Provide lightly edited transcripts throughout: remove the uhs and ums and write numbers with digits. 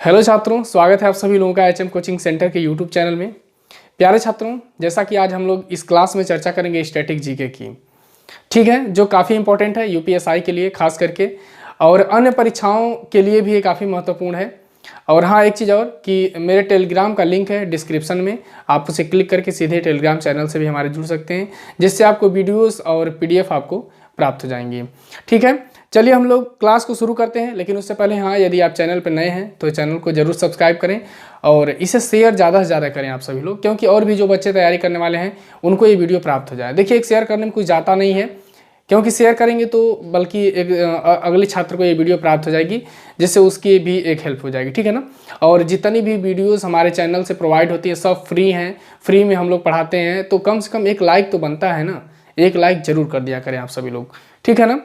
Hello छात्रों, स्वागत है आप सभी लोगों का एचएम कोचिंग सेंटर के यूट्यूब चैनल में। प्यारे छात्रों, जैसा कि आज हम लोग इस क्लास में चर्चा करेंगे स्टैटिक जीके की, ठीक है, जो काफ़ी इंपॉर्टेंट है यूपीएसआई के लिए खास करके, और अन्य परीक्षाओं के लिए भी ये काफ़ी महत्वपूर्ण है। और हाँ, एक चीज़ और कि मेरे टेलीग्राम का लिंक है डिस्क्रिप्शन में, आप उसे क्लिक करके सीधे टेलीग्राम चैनल से भी हमारे जुड़ सकते हैं, जिससे आपको वीडियोस और पीडीएफ आपको प्राप्त हो जाएंगी। ठीक है, चलिए हम लोग क्लास को शुरू करते हैं। लेकिन उससे पहले हाँ, यदि आप चैनल पर नए हैं तो चैनल को जरूर सब्सक्राइब करें और इसे शेयर ज़्यादा से ज़्यादा करें आप सभी लोग, क्योंकि और भी जो बच्चे तैयारी करने वाले हैं उनको ये वीडियो प्राप्त हो जाए। देखिए, एक शेयर करने में कुछ जाता नहीं है, क्योंकि शेयर करेंगे तो बल्कि एक अगले छात्र को ये वीडियो प्राप्त हो जाएगी, जिससे उसकी भी एक हेल्प हो जाएगी। ठीक है ना। और जितनी भी वीडियोस हमारे चैनल से प्रोवाइड होती है सब फ्री हैं, फ्री में हम लोग पढ़ाते हैं, तो कम से कम एक लाइक तो बनता है ना, एक लाइक जरूर कर दिया करें आप सभी लोग। ठीक है ना।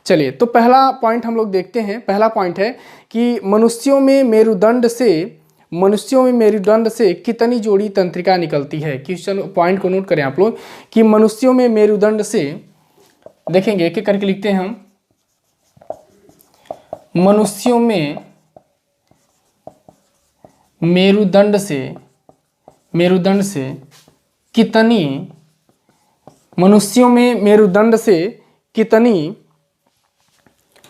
चलिए, तो पहला पॉइंट हम लोग देखते हैं। पहला पॉइंट है कि मनुष्यों में मेरुदंड से कितनी जोड़ी तंत्रिका निकलती है। क्वेश्चन पॉइंट को नोट करें आप लोग कि मनुष्यों में मेरुदंड से, देखेंगे एक एक करके लिखते हैं हम। मनुष्यों में मेरुदंड से कितनी, मनुष्यों में मेरुदंड से कितनी,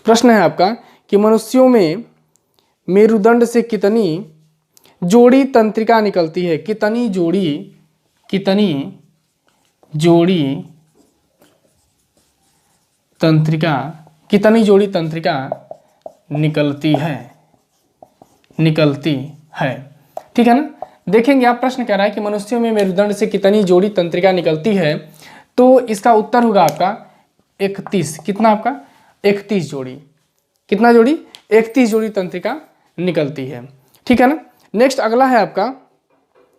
प्रश्न है आपका कि मनुष्यों में मेरुदंड से कितनी जोड़ी तंत्रिका निकलती है। कितनी जोड़ी तंत्रिका निकलती है। ठीक है ना। देखेंगे आप, प्रश्न कह रहा है कि मनुष्यों में मेरुदंड से कितनी जोड़ी तंत्रिका निकलती है, तो इसका उत्तर होगा आपका 31। कितना आपका 31 जोड़ी। कितना जोड़ी 31 जोड़ी तंत्रिका निकलती है। ठीक है ना। नेक्स्ट अगला है आपका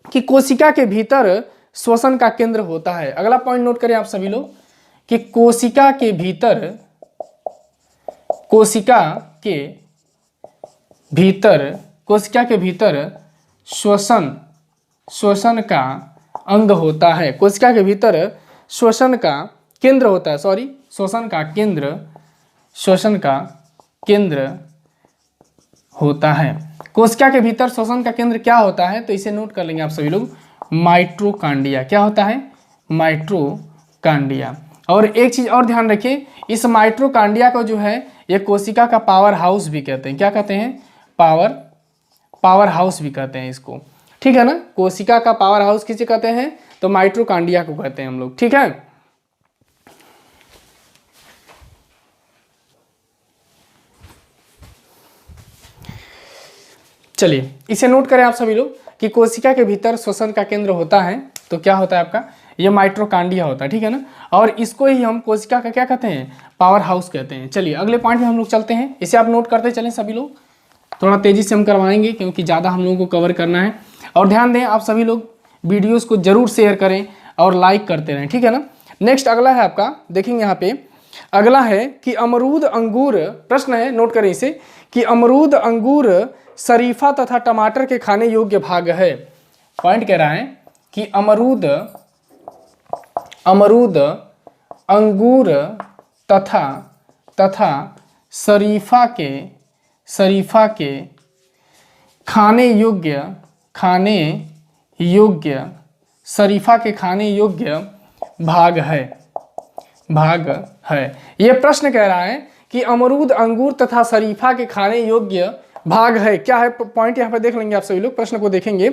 कि कोशिका के भीतर श्वसन का केंद्र होता है। अगला पॉइंट नोट करें आप सभी लोग कि कोशिका के भीतर श्वसन का अंग होता है। कोशिका के भीतर श्वसन का केंद्र होता है, श्वसन का केंद्र होता है। कोशिका के भीतर श्वसन का केंद्र क्या होता है, तो इसे नोट कर लेंगे आप सभी लोग, माइटोकॉन्ड्रिया। क्या होता है? माइटोकॉन्ड्रिया। और एक चीज और ध्यान रखिए, इस माइटोकॉन्ड्रिया को जो है ये कोशिका का पावर हाउस भी कहते हैं। क्या कहते हैं? पावर हाउस भी कहते हैं इसको। ठीक है ना। कोशिका का पावर हाउस किसे कहते हैं? तो माइटोकॉन्ड्रिया को कहते हैं हम लोग। ठीक है। चलिए, इसे नोट करें आप सभी लोग कि कोशिका के भीतर श्वसन का केंद्र होता है, तो क्या होता है आपका? ये माइटोकॉन्ड्रिया होता है। ठीक है ना। और इसको ही हम कोशिका का क्या कहते हैं? पावर हाउस कहते हैं। चलिए अगले पॉइंट में हम लोग चलते हैं। इसे आप नोट करते चलें सभी लोग, थोड़ा तेजी से हम करवाएंगे क्योंकि ज़्यादा हम लोगों को कवर करना है। और ध्यान दें, आप सभी लोग वीडियोज़ को जरूर शेयर करें और लाइक करते रहें। ठीक है ना। नेक्स्ट अगला है आपका, देखेंगे यहाँ पे अगला है कि अमरूद अंगूर, प्रश्न है नोट करें इसे, कि अमरूद अंगूर शरीफा तथा टमाटर के खाने योग्य भाग है। पॉइंट कह रहा है कि अमरूद अंगूर तथा शरीफा के खाने योग्य शरीफा के खाने योग्य भाग है। यह प्रश्न कह रहा है कि अमरूद अंगूर तथा शरीफा के खाने योग्य भाग है। क्या है पॉइंट? यहाँ पे देख लेंगे आप सभी लोग, प्रश्न को देखेंगे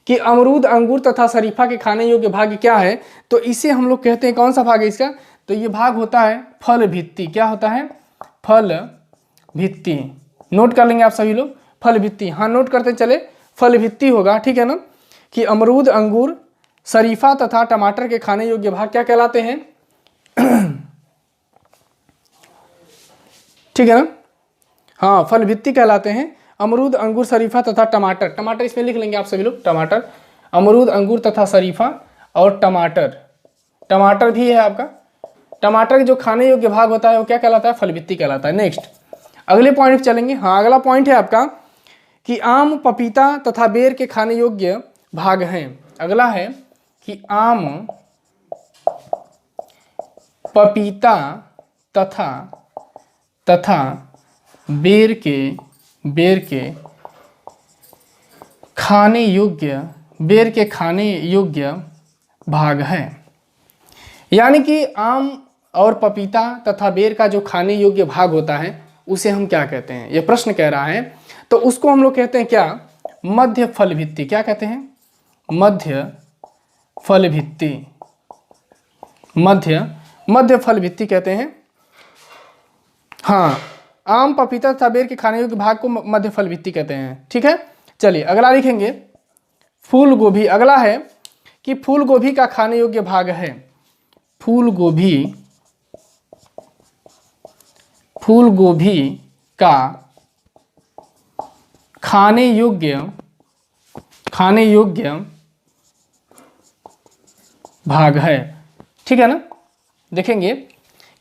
कि अमरूद अंगूर तथा शरीफा के खाने योग्य भाग क्या है, तो इसे हम लोग कहते हैं, कौन सा भाग है इसका? तो ये भाग होता है फल भित्ति। क्या होता है? फल भित्ति। नोट कर लेंगे आप सभी लोग, फल भित्ति। हाँ, नोट करते चले, फल भित्ति होगा। ठीक है ना। कि अमरूद अंगूर शरीफा तथा टमाटर के खाने योग्य भाग क्या कहलाते हैं? ठीक है ना। हाँ, फल भित्ति कहलाते हैं अमरूद अंगूर शरीफा तथा टमाटर। टमाटर इसमें लिख लेंगे आप सभी लोग, टमाटर, अमरूद अंगूर तथा शरीफा, और टमाटर भी है आपका। टमाटर के जो खाने योग्य भाग होता है वो क्या कहलाता है? फल भित्ति कहलाता है। नेक्स्ट अगले पॉइंट पे चलेंगे। हाँ, अगला पॉइंट है आपका कि आम, पपीता तथा बेर के खाने योग्य भाग हैं। अगला है कि आम, पपीता तथा बेर के खाने योग्य, बेर के खाने योग्य भाग है। यानी कि आम और पपीता तथा बेर का जो खाने योग्य भाग होता है उसे हम क्या कहते हैं, ये प्रश्न कह रहा है। तो उसको हम लोग कहते हैं क्या, मध्य फल भित्ति। क्या कहते हैं, मध्य फल भित्ति, मध्य फल भित्ति कहते हैं। हाँ, आम पपीता तथा बेर के खाने योग्य भाग को मध्य फल भित्ति कहते हैं। ठीक है, चलिए अगला लिखेंगे फूल गोभी। अगला है कि फूल गोभी का खाने योग्य भाग है, फूल गोभी का खाने योग्य भाग है। ठीक है ना, देखेंगे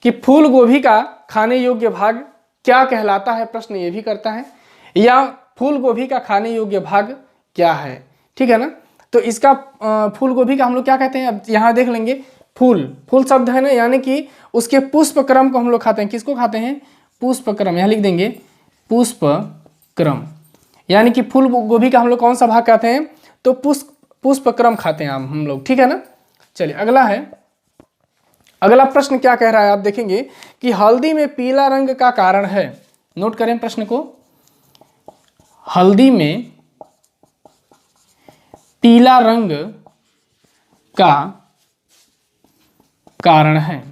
कि फूल गोभी का खाने योग्य भाग क्या कहलाता है, प्रश्न ये भी करता है, या फूल गोभी का खाने योग्य भाग क्या है। ठीक है ना, तो इसका फूल गोभी का हम लोग क्या कहते हैं, अब यहाँ देख लेंगे। फूल शब्द है ना, यानी कि उसके पुष्प क्रम को हम लोग खाते हैं। किसको खाते हैं, पुष्प क्रम। यहाँ लिख देंगे पुष्प क्रम, यानी कि फूल गोभी का हम लोग कौन सा भाग खाते हैं, तो पुष्प क्रम खाते हैं हम लोग। ठीक है ना, चलिए अगला है। अगला प्रश्न क्या कह रहा है, आप देखेंगे कि हल्दी में पीला रंग का कारण है। नोट करें प्रश्न को, हल्दी में पीला रंग का कारण है।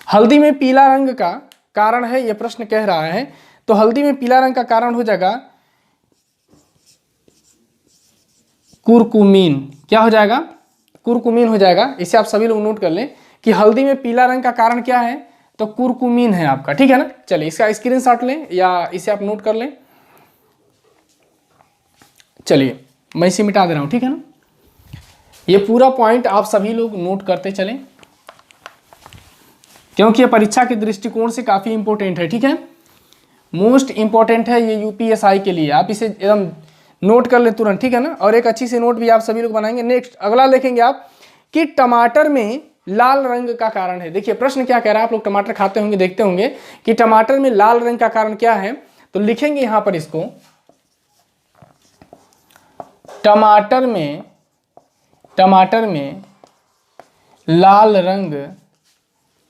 हल्दी में पीला रंग का कारण है, यह प्रश्न कह रहा है। तो हल्दी में पीला रंग का कारण हो जाएगा कुरकुमीन। क्या हो जाएगा, कुरकुमीन हो जाएगा। इसे आप सभी लोग नोट कर लें कि हल्दी में पीला रंग का कारण क्या है, तो कुरकुमीन है आपका। ठीक है ना, चलिए इसका स्क्रीनशॉट लें या इसे आप नोट कर लें। चलिए मैं इसे मिटा दे रहा हूं। ठीक है ना, ये पूरा पॉइंट आप सभी लोग नोट करते चलें, क्योंकि ये परीक्षा के दृष्टिकोण से काफी इंपॉर्टेंट है। ठीक है, मोस्ट इंपॉर्टेंट है ये यूपीएसआई के लिए। आप इसे एकदम नोट कर ले तुरंत। ठीक है ना, और एक अच्छी सी नोट भी आप सभी लोग बनाएंगे। नेक्स्ट अगला लिखेंगे आप कि टमाटर में लाल रंग का कारण है। देखिए प्रश्न क्या कह रहा है, आप लोग टमाटर खाते होंगे, देखते होंगे कि टमाटर में लाल रंग का कारण क्या है। तो लिखेंगे यहां पर इसको, टमाटर में लाल रंग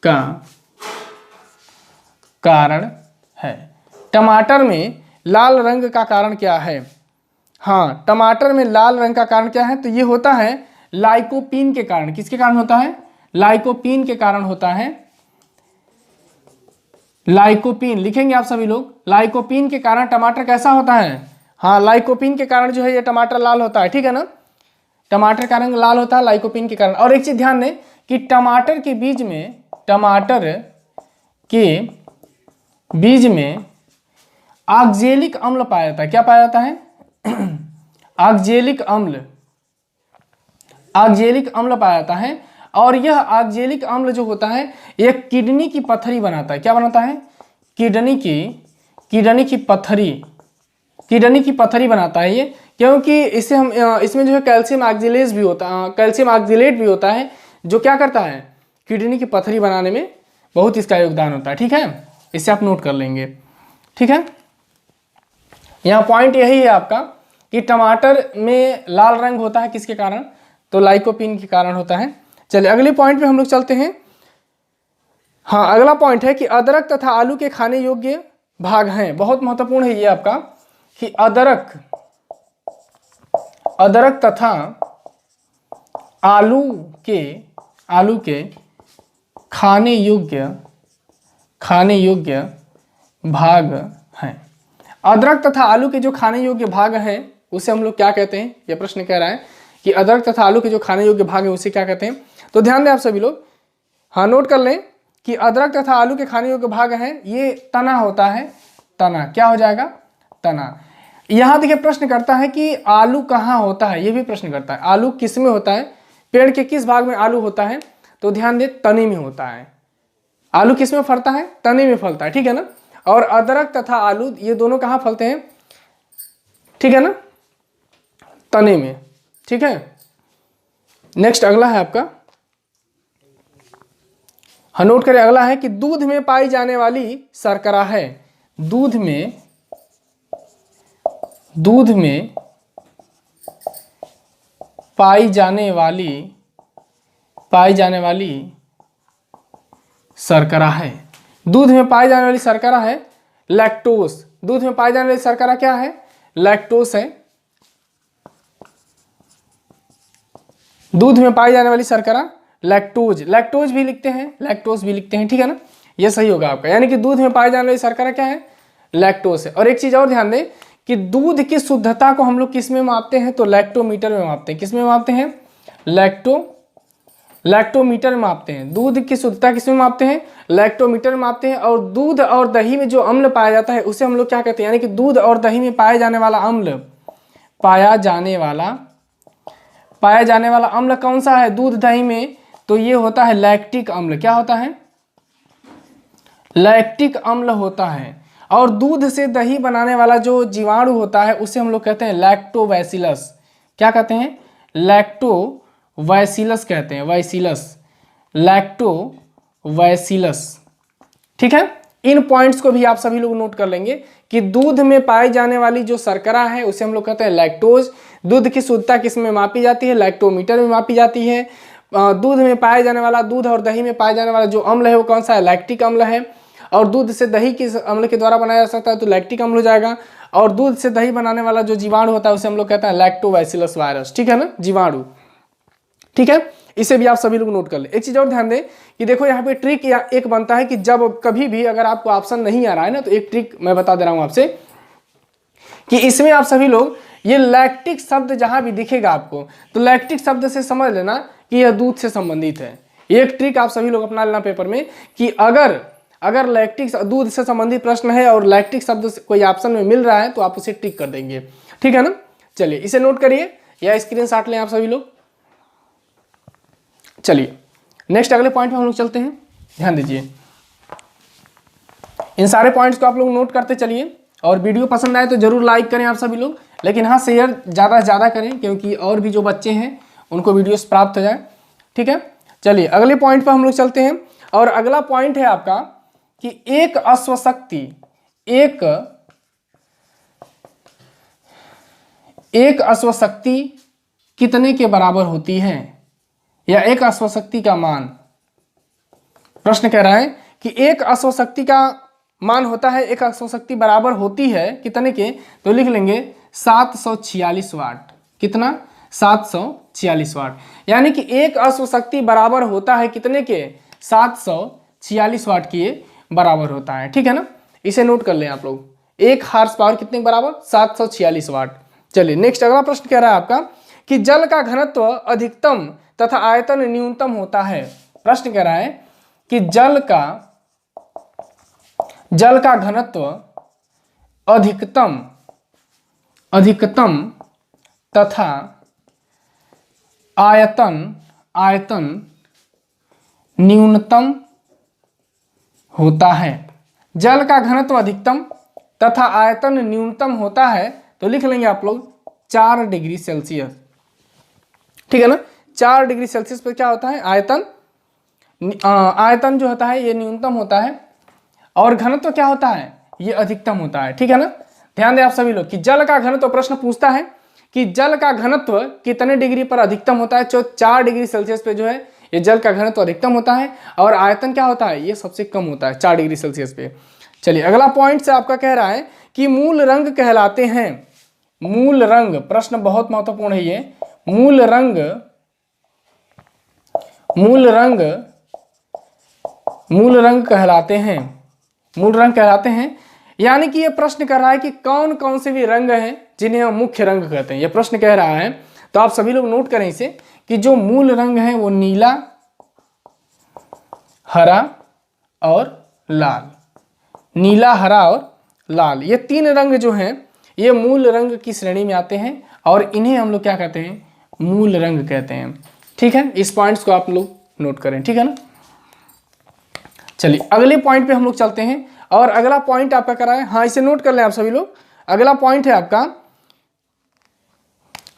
का कारण है। टमाटर में लाल रंग का कारण क्या है, हाँ टमाटर में लाल रंग का कारण क्या है, तो ये होता है लाइकोपीन के कारण। किसके कारण होता है, लाइकोपीन के कारण होता है। लाइकोपीन लिखेंगे आप सभी लोग, लाइकोपीन के कारण टमाटर कैसा होता है, हाँ लाइकोपीन के कारण जो है ये टमाटर लाल होता है। ठीक है ना, टमाटर का रंग लाल होता है लाइकोपीन के कारण। और एक चीज ध्यान दें कि टमाटर के बीज में ऑक्जेलिक अम्ल पाया जाता है। क्या पाया जाता है, ऑक्जेलिक अम्ल पाया जाता है। और यह ऑक्जेलिक अम्ल जो होता है यह किडनी की पत्थरी बनाता है। क्या बनाता है, किडनी की पत्थरी बनाता है ये, क्योंकि इसे हम इसमें जो है कैल्शियम ऑक्जेलेट भी होता है, जो क्या करता है, किडनी की पत्थरी बनाने में बहुत इसका योगदान होता है। ठीक है, इसे आप नोट कर लेंगे। ठीक है, यहाँ पॉइंट यही है आपका कि टमाटर में लाल रंग होता है किसके कारण, तो लाइकोपीन के कारण होता है। चलिए अगले पॉइंट पे हम लोग चलते हैं। हाँ अगला पॉइंट है कि अदरक तथा आलू के खाने योग्य भाग हैं। बहुत महत्वपूर्ण है ये आपका कि अदरक तथा आलू के खाने योग्य भाग हैं। अदरक तथा आलू के जो खाने योग्य भाग हैं उसे हम लोग क्या कहते हैं, यह प्रश्न कह रहा है कि अदरक तथा आलू के जो खाने योग्य भाग हैं उसे क्या कहते हैं। तो ध्यान दें आप सभी लोग, हाँ नोट कर लें कि अदरक तथा आलू के खाने योग्य भाग हैं, ये तना होता है, तना क्या हो जाएगा, तना। यहाँ देखिए प्रश्न करता है कि आलू कहाँ होता है, ये भी प्रश्न करता है आलू किस में होता है, पेड़ के किस भाग में आलू होता है। तो ध्यान दें तने में होता है। आलू किस में फलता है, तने में फलता है। ठीक है ना, और अदरक तथा आलू ये दोनों कहाँ फलते हैं, ठीक है ना, तने में। ठीक है, नेक्स्ट अगला है आपका, हाँ नोट करें, अगला है कि दूध में पाई जाने वाली शर्करा है। दूध में पाई जाने वाली शर्करा है। दूध में पाई जाने वाली शर्करा है लैक्टोज। दूध में पाई जाने वाली शर्करा क्या है? लैक्टोज है। दूध में पाई जाने वाली शर्करा लैक्टोज, लैक्टोज भी लिखते हैं, लैक्टोज भी लिखते हैं, ठीक है ना, ये सही होगा आपका। यानी कि दूध में पाई जाने वाली शर्करा क्या है? लैक्टोज है। और एक चीज और ध्यान दें कि दूध की शुद्धता को हम लोग किस में मापते हैं? तो लैक्टोमीटर में मापते हैं। किस में मापते हैं? लैक्टोमीटर में मापते हैं। दूध की शुद्धता किस में मापते हैं? लैक्टोमीटर में मापते हैं। और दूध और दही में जो अम्ल पाया जाता है उसे हम लोग क्या कहते हैं? यानी कि दूध और दही में पाया जाने वाला अम्ल, पाया जाने वाला अम्ल कौन सा है दूध दही में? तो ये होता है लैक्टिक अम्ल। क्या होता है? लैक्टिक अम्ल होता है। और दूध से दही बनाने वाला जो जीवाणु होता है उसे हम लोग कहते हैं लैक्टोबैसिलस। क्या कहते हैं? लैक्टोबैसिलस कहते हैं, वैसिलस, लैक्टोबैसिलस। ठीक है, इन पॉइंट्स को भी आप सभी लोग नोट कर लेंगे कि दूध में पाई जाने वाली जो शर्करा है उसे हम लोग कहते हैं लैक्टोज। दूध की शुद्धता किस में मापी जाती है? लैक्टोमीटर में मापी जाती है। दूध में पाया जाने वाला, दूध और दही में पाया जाने वाला जो अम्ल है वो कौन सा है? लैक्टिक अम्ल है। और दूध से दही किस अम्ल के द्वारा बनाया जा सकता है? तो लैक्टिक अम्ल हो जाएगा। और दूध से दही बनाने वाला जो जीवाणु होता है उसे हम लोग कहते हैं लैक्टोबैसिलस वायरस। ठीक है ना, जीवाणु। ठीक है, इसे भी आप सभी लोग नोट कर ले। एक चीज और ध्यान दें कि देखो यहाँ पे ट्रिक या एक बनता है कि जब कभी भी अगर आपको ऑप्शन नहीं आ रहा है ना, तो एक ट्रिक मैं बता दे रहा हूं आपसे कि इसमें आप सभी लोग ये लैक्टिक शब्द जहां भी दिखेगा आपको, तो लैक्टिक शब्द से समझ लेना कि यह दूध से संबंधित है। एक ट्रिक आप सभी लोग अपना लेना पेपर में कि अगर लैक्टिक दूध से संबंधित प्रश्न है और लैक्टिक शब्द कोई ऑप्शन में मिल रहा है तो आप उसे टिक कर देंगे। ठीक है ना, चलिए इसे नोट करिए या स्क्रीनशॉट लें आप सभी लोग। चलिए नेक्स्ट अगले पॉइंट पे हम लोग चलते हैं। ध्यान दीजिए, इन सारे पॉइंट्स को आप लोग नोट करते चलिए। और वीडियो पसंद आए तो जरूर लाइक करें आप सभी लोग, लेकिन हाँ शेयर ज़्यादा से ज़्यादा करें क्योंकि और भी जो बच्चे हैं उनको वीडियोस प्राप्त हो जाए। ठीक है, चलिए अगले पॉइंट पर हम लोग चलते हैं। और अगला पॉइंट है आपका कि एक अश्वशक्ति कितने के बराबर होती है, या एक अश्वशक्ति का मान। प्रश्न कह रहा है कि एक अश्वशक्ति का मान होता है, एक अश्वशक्ति बराबर होती है कितने के? तो लिख लेंगे 746 वाट। कितना? 746 वाट। यानी कि एक अश्वशक्ति बराबर होता है कितने के? 746 वाट के बराबर होता है। ठीक है ना, इसे नोट कर लें आप लोग। एक हार्स पावर कितने के बराबर? 746 वाट। चलिए नेक्स्ट अगला प्रश्न कह रहा है आपका कि जल का घनत्व अधिकतम तथा आयतन न्यूनतम होता है। प्रश्न कह रहा है कि जल का घनत्व अधिकतम तथा आयतन न्यूनतम होता है। जल का घनत्व अधिकतम तथा आयतन न्यूनतम होता है तो लिख लेंगे आप लोग 4 डिग्री सेल्सियस। ठीक है ना, 4 डिग्री सेल्सियस पे क्या होता है? आयतन जो होता है ये न्यूनतम होता है और घनत्व क्या होता है? ये अधिकतम होता है। ठीक है ना, ध्यान दें आप सभी लोग कि जल का घनत्व, प्रश्न पूछता है कि जल का घनत्व कितने डिग्री पर अधिकतम होता है? जो 4 डिग्री सेल्सियस पे जो है ये जल का घनत्व अधिकतम होता है। और आयतन क्या होता है? ये सबसे कम होता है 4 डिग्री सेल्सियस पे। चलिए अगला पॉइंट से आपका कह रहा है कि मूल रंग कहलाते हैं। मूल रंग, प्रश्न बहुत महत्वपूर्ण है ये। मूल रंग कहलाते हैं। मूल रंग कहलाते हैं यानी कि ये प्रश्न कर रहा है कि कौन कौन से भी रंग हैं जिन्हें हम मुख्य रंग कहते हैं। ये प्रश्न कह रहा है, तो आप सभी लोग नोट करें इसे कि जो मूल रंग है वो नीला, हरा और लाल। नीला, हरा और लाल, ये 3 रंग जो हैं ये मूल रंग की श्रेणी में आते हैं और इन्हें हम लोग क्या कहते हैं? मूल रंग कहते हैं। ठीक है, इस पॉइंट्स को आप लोग नोट करें। ठीक है ना, चलिए अगले पॉइंट पे हम लोग चलते हैं। और अगला पॉइंट आपका करा है, हाँ इसे नोट कर लें आप सभी लोग। अगला पॉइंट है आपका,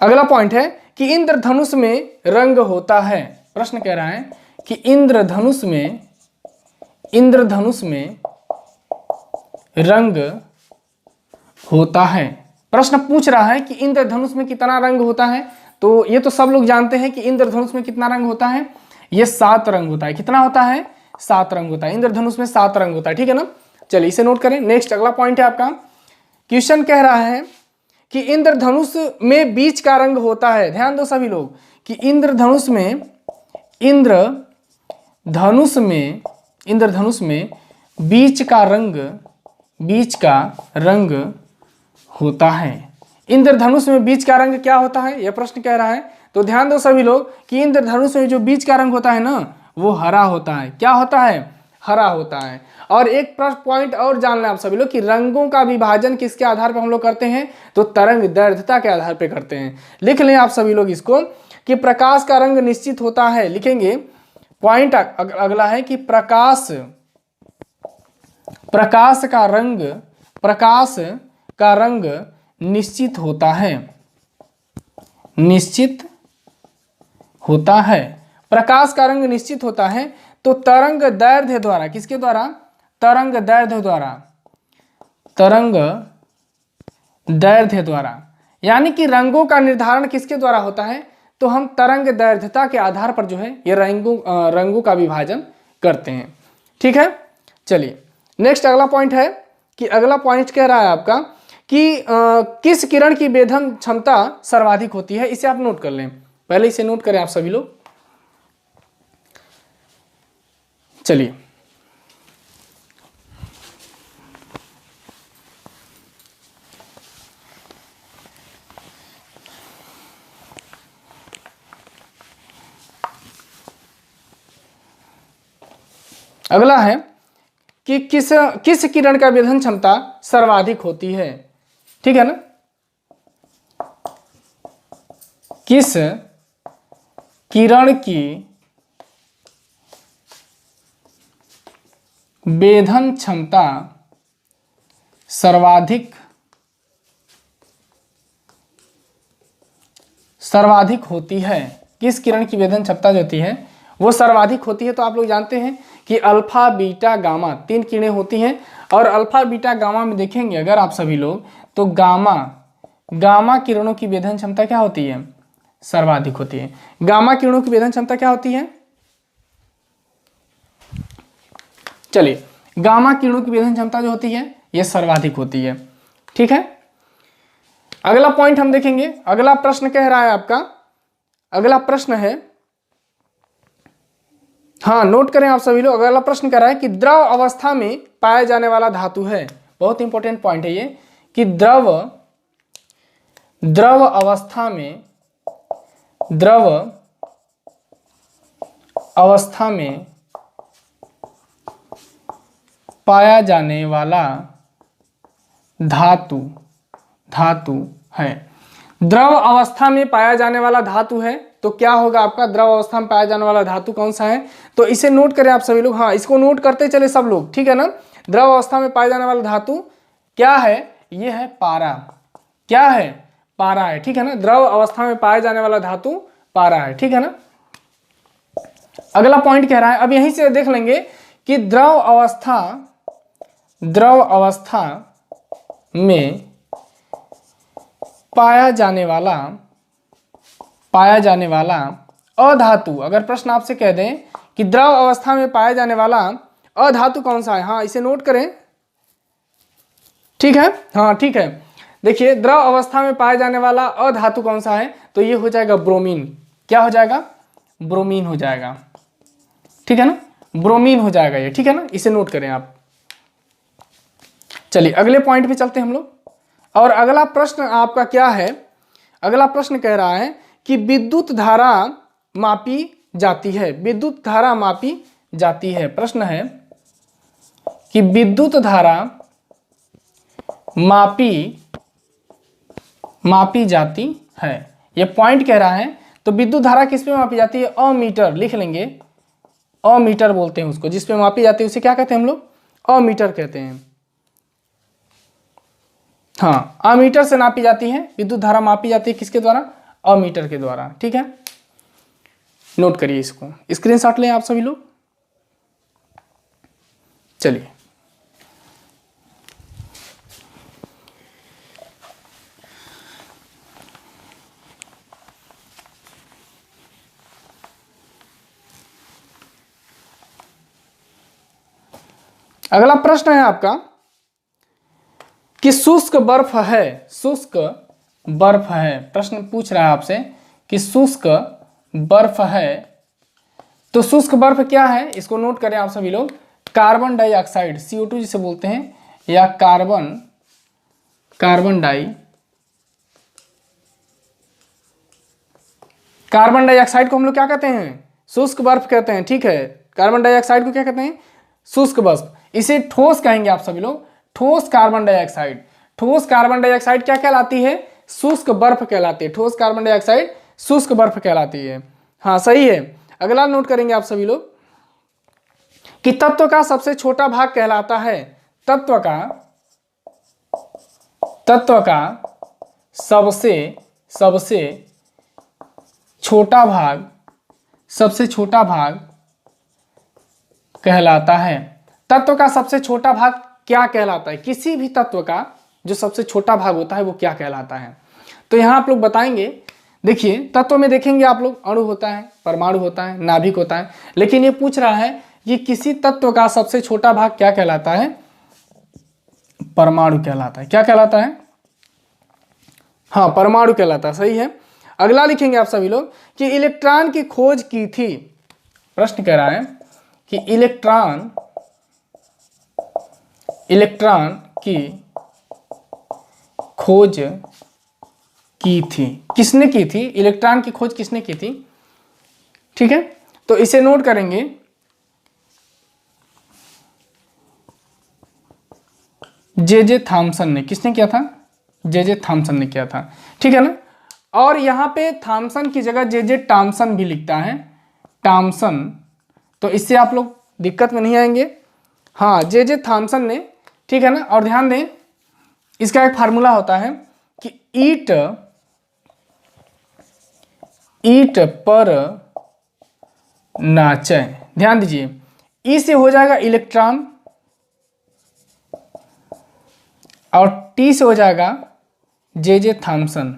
अगला पॉइंट है कि इंद्रधनुष में रंग होता है। प्रश्न कह रहा है कि इंद्रधनुष में रंग होता है। प्रश्न पूछ रहा है कि इंद्रधनुष में कितना रंग होता है? तो ये तो सब लोग जानते हैं कि इंद्रधनुष में कितना रंग होता है, ये 7 रंग होता है। कितना होता है, 7 रंग होता है। इंद्रधनुष में 7 रंग होता है, ठीक है ना। चलिए इसे नोट करें। नेक्स्ट अगला पॉइंट है आपका, क्वेश्चन कह रहा है कि इंद्रधनुष में बीच का रंग होता है। ध्यान दो सभी लोग कि इंद्रधनुष में बीच का रंग होता है। इंद्रधनुष में बीच का रंग क्या होता है, यह प्रश्न कह रहा है। तो ध्यान दो सभी लोग कि इंद्रधनुष में जो बीच का रंग होता है ना, वो हरा होता है। क्या होता है, हरा होता है। और एक पॉइंट और जान लें आप सभी लोग कि रंगों का विभाजन किसके आधार पर हम लोग करते हैं, तो तरंग दैर्घ्यता के आधार पर करते हैं। लिख लें आप सभी लोग इसको कि प्रकाश का रंग निश्चित होता है। लिखेंगे पॉइंट अगला है कि प्रकाश का रंग निश्चित होता है। प्रकाश का रंग निश्चित होता है तो तरंग दैर्घ्य द्वारा, किसके द्वारा, तरंग दैर्घ्य द्वारा, यानी कि रंगों का निर्धारण किसके द्वारा होता है, तो हम तरंग दैर्घ्यता के आधार पर जो है ये रंगों का विभाजन करते हैं। ठीक है। चलिए नेक्स्ट अगला पॉइंट है कि अगला पॉइंट कह रहा है आपका कि किस किरण की वेधन क्षमता सर्वाधिक होती है। इसे आप नोट कर लें, पहले इसे नोट करें आप सभी लोग। चलिए अगला है कि किस किरण का वेधन क्षमता सर्वाधिक होती है। ठीक है ना, किस किरण की वेधन क्षमता सर्वाधिक होती है। किस किरण की वेधन क्षमता जो होती है वो सर्वाधिक होती है। तो आप लोग जानते हैं कि अल्फा बीटा गामा 3 किरणें होती हैं, और अल्फा बीटा गामा में देखेंगे अगर आप सभी लोग तो गामा किरणों की वेधन क्षमता क्या होती है, सर्वाधिक होती है। गामा किरणों की वेधन क्षमता क्या होती है, चलिए गामा किरणों की वेधन क्षमता जो होती है ये सर्वाधिक होती है। ठीक है। अगला पॉइंट हम देखेंगे। अगला प्रश्न कह रहा है आपका, अगला प्रश्न है, हाँ नोट करें आप सभी लोग। अगला प्रश्न कह रहा है कि द्रव अवस्था में पाया जाने वाला धातु है। बहुत इंपॉर्टेंट पॉइंट है ये कि द्रव अवस्था में पाया जाने वाला धातु है। द्रव अवस्था में पाया जाने वाला धातु है तो क्या होगा आपका, द्रव अवस्था में पाया जाने वाला धातु कौन सा है, तो इसे नोट करें आप सभी लोग। हाँ इसको नोट करते चले सब लोग, ठीक है ना। द्रव अवस्था में पाया जाने वाला धातु क्या है, ये है पारा। क्या है, पारा है। ठीक है ना, द्रव अवस्था में पाया जाने वाला धातु पारा है। ठीक है ना। अगला पॉइंट कह रहा है, अब यहीं से देख लेंगे कि द्रव अवस्था में पाया जाने वाला अधातु, अगर प्रश्न आपसे कह दें कि द्रव अवस्था में पाया जाने वाला अधातु कौन सा है, हाँ इसे नोट करें। ठीक है, हाँ ठीक है। देखिए द्रव अवस्था में पाया जाने वाला अधातु कौन सा है, तो ये हो जाएगा ब्रोमीन। क्या हो जाएगा, ब्रोमीन हो जाएगा। ठीक है ना, ब्रोमीन हो जाएगा ये। ठीक है ना, इसे नोट करें आप। चलिए अगले पॉइंट पे चलते हैं हम लोग। और अगला प्रश्न आपका क्या है, अगला प्रश्न कह रहा है कि विद्युत धारा मापी जाती है। विद्युत धारा मापी जाती है। प्रश्न है कि विद्युत धारा मापी जाती है, यह पॉइंट कह रहा है। तो विद्युत धारा किस पे मापी जाती है, अमीटर। लिख लेंगे, अमीटर बोलते हैं उसको, जिस पे मापी जाती है उसे क्या कहते हैं हम लोग, अमीटर कहते हैं। हाँ अमीटर से नापी जाती है विद्युत धारा, मापी जाती है किसके द्वारा, अमीटर के द्वारा। ठीक है, नोट करिए इसको, स्क्रीनशॉट लें आप सभी लोग। चलिए अगला प्रश्न है आपका कि शुष्क बर्फ है, शुष्क बर्फ है, प्रश्न पूछ रहा है आपसे कि शुष्क बर्फ है, तो शुष्क बर्फ क्या है इसको नोट करें आप सभी लोग। कार्बन डाइऑक्साइड CO2 जिसे बोलते हैं, या कार्बन डाइऑक्साइड को हम लोग क्या कहते हैं, शुष्क बर्फ कहते हैं, ठीक है। कार्बन डाइऑक्साइड को क्या कहते हैं, शुष्क बर्फ। इसे ठोस कहेंगे आप सभी लोग, ठोस कार्बन डाइऑक्साइड। ठोस कार्बन डाइऑक्साइड क्या कहलाती है, शुष्क बर्फ कहलाती है। ठोस कार्बन डाइऑक्साइड शुष्क बर्फ कहलाती है। हाँ सही है। अगला नोट करेंगे आप सभी लोग कि तत्व का सबसे छोटा भाग कहलाता है, तत्व का सबसे छोटा भाग, सबसे छोटा भाग कहलाता है। तत्व का सबसे छोटा भाग क्या कहलाता है, किसी भी तत्व का जो सबसे छोटा भाग होता है वो क्या कहलाता है। तो यहां आप लोग बताएंगे, देखिए तत्व में देखेंगे आप लोग, अणु होता है, परमाणु होता है, नाभिक होता है, लेकिन ये पूछ रहा है ये किसी तत्व का सबसे छोटा भाग क्या कहलाता है, परमाणु कहलाता है। क्या कहलाता है, हाँ परमाणु कहलाता है, सही है। अगला लिखेंगे आप सभी लोग कि इलेक्ट्रॉन की खोज की थी, प्रश्न कह रहा है कि इलेक्ट्रॉन की खोज की थी, किसने की थी, इलेक्ट्रॉन की खोज किसने की थी, ठीक है। तो इसे नोट करेंगे, जे थॉमसन ने, किसने किया था, जे थॉमसन ने किया था, ठीक है ना। और यहां पे थॉमसन की जगह जे टॉमसन भी लिखता है, टॉमसन, तो इससे आप लोग दिक्कत में नहीं आएंगे। हाँ जे थॉमसन ने, ठीक है ना। और ध्यान दें इसका एक फार्मूला होता है कि ईट पर नाचय, ध्यान दीजिए, ई से हो जाएगा इलेक्ट्रॉन और टी से हो जाएगा जे थॉमसन,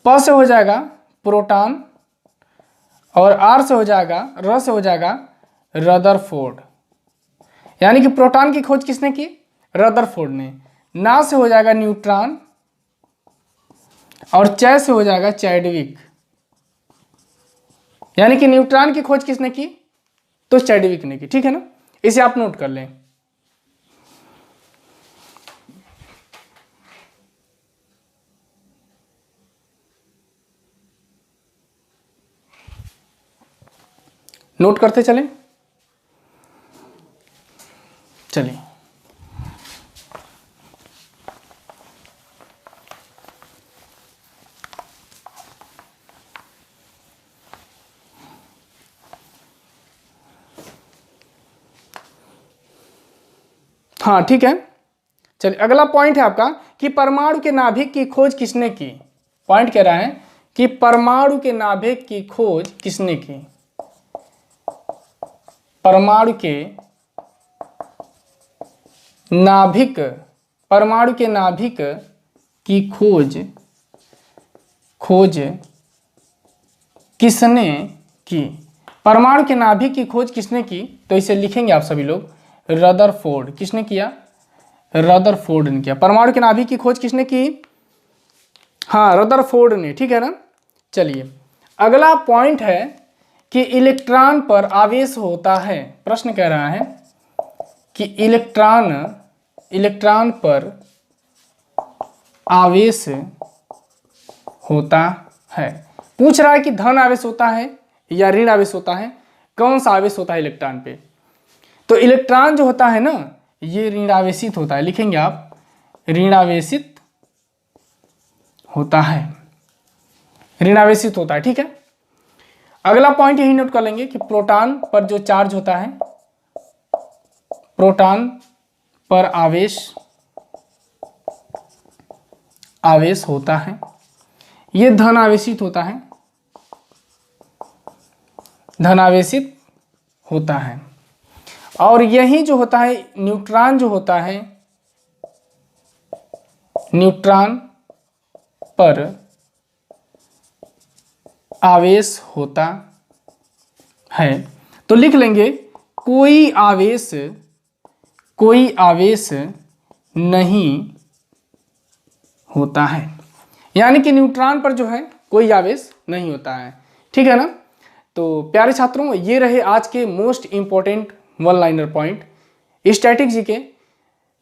प से हो जाएगा प्रोटॉन और आर से हो जाएगा, र से हो जाएगा रदरफोर्ड। यानी कि प्रोटॉन की खोज किसने की, रदरफोर्ड ने। ना से हो जाएगा न्यूट्रॉन और च से हो जाएगा चैडविक। यानी कि न्यूट्रॉन की खोज किसने की, तो चैडविक ने की, ठीक है ना। इसे आप नोट कर लें। नोट करते चलें, चलिए हाँ ठीक है। चलिए अगला पॉइंट है आपका कि परमाणु के नाभिक की खोज किसने की। पॉइंट कह रहा है कि परमाणु के नाभिक की खोज किसने की, परमाणु के नाभिक की खोज किसने की, परमाणु के नाभिक की खोज किसने की। तो इसे लिखेंगे आप सभी लोग, रदरफोर्ड। किसने किया, रदरफोर्ड ने किया। परमाणु के नाभिक की खोज किसने की, हाँ रदरफोर्ड ने, ठीक है ना। चलिए अगला पॉइंट है कि इलेक्ट्रॉन पर आवेश होता है। प्रश्न कह रहा है कि इलेक्ट्रॉन पर आवेश होता है। पूछ रहा है कि धन आवेश होता है या ऋण आवेश होता है, कौन सा आवेश होता है इलेक्ट्रॉन पे। तो इलेक्ट्रॉन जो होता है ना ये ऋणावेशित होता है, लिखेंगे आप ऋणावेशित होता है, ऋणावेशित होता है, ठीक है। अगला पॉइंट यही नोट कर लेंगे कि प्रोटॉन पर जो चार्ज होता है, प्रोटॉन पर आवेश होता है, ये धन आवेशित होता है, धनावेशित होता है। और यही जो होता है न्यूट्रॉन जो होता है, न्यूट्रॉन पर आवेश होता है। तो लिख लेंगे कोई आवेश नहीं होता है, यानी कि न्यूट्रॉन पर जो है कोई आवेश नहीं होता है। ठीक है ना। तो प्यारे छात्रों, ये रहे आज के most important one liner point static GK,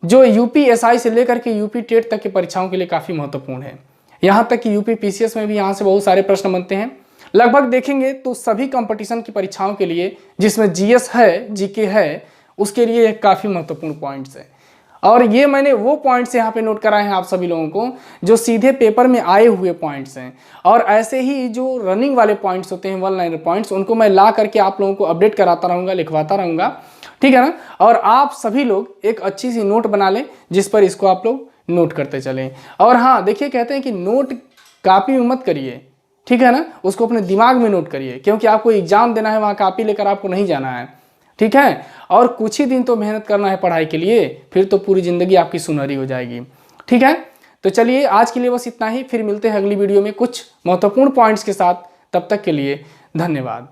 जो यूपीएसआई से लेकर के यूपी टेट तक की परीक्षाओं के लिए काफ़ी महत्वपूर्ण है। यहाँ तक कि यूपी पीसीएस में भी यहाँ से बहुत सारे प्रश्न बनते हैं। लगभग देखेंगे तो सभी कंपटीशन की परीक्षाओं के लिए जिसमें जीएस है, जीके है, उसके लिए ये काफ़ी महत्वपूर्ण पॉइंट्स है। और ये मैंने वो पॉइंट्स यहाँ पे नोट कराए हैं आप सभी लोगों को जो सीधे पेपर में आए हुए पॉइंट्स हैं, और ऐसे ही जो रनिंग वाले पॉइंट्स होते हैं वन लाइनर पॉइंट्स, उनको मैं ला करके आप लोगों को अपडेट कराता रहूँगा, लिखवाता रहूँगा। ठीक है ना। और आप सभी लोग एक अच्छी सी नोट बना लें जिस पर इसको आप लोग नोट करते चलें। और हाँ देखिए, कहते हैं कि नोट कॉपी में मत करिए, ठीक है ना, उसको अपने दिमाग में नोट करिए, क्योंकि आपको एग्जाम देना है, वहाँ कॉपी लेकर आपको नहीं जाना है। ठीक है। और कुछ ही दिन तो मेहनत करना है पढ़ाई के लिए, फिर तो पूरी ज़िंदगी आपकी सुनहरी हो जाएगी। ठीक है। तो चलिए आज के लिए बस इतना ही, फिर मिलते हैं अगली वीडियो में कुछ महत्वपूर्ण पॉइंट्स के साथ। तब तक के लिए धन्यवाद।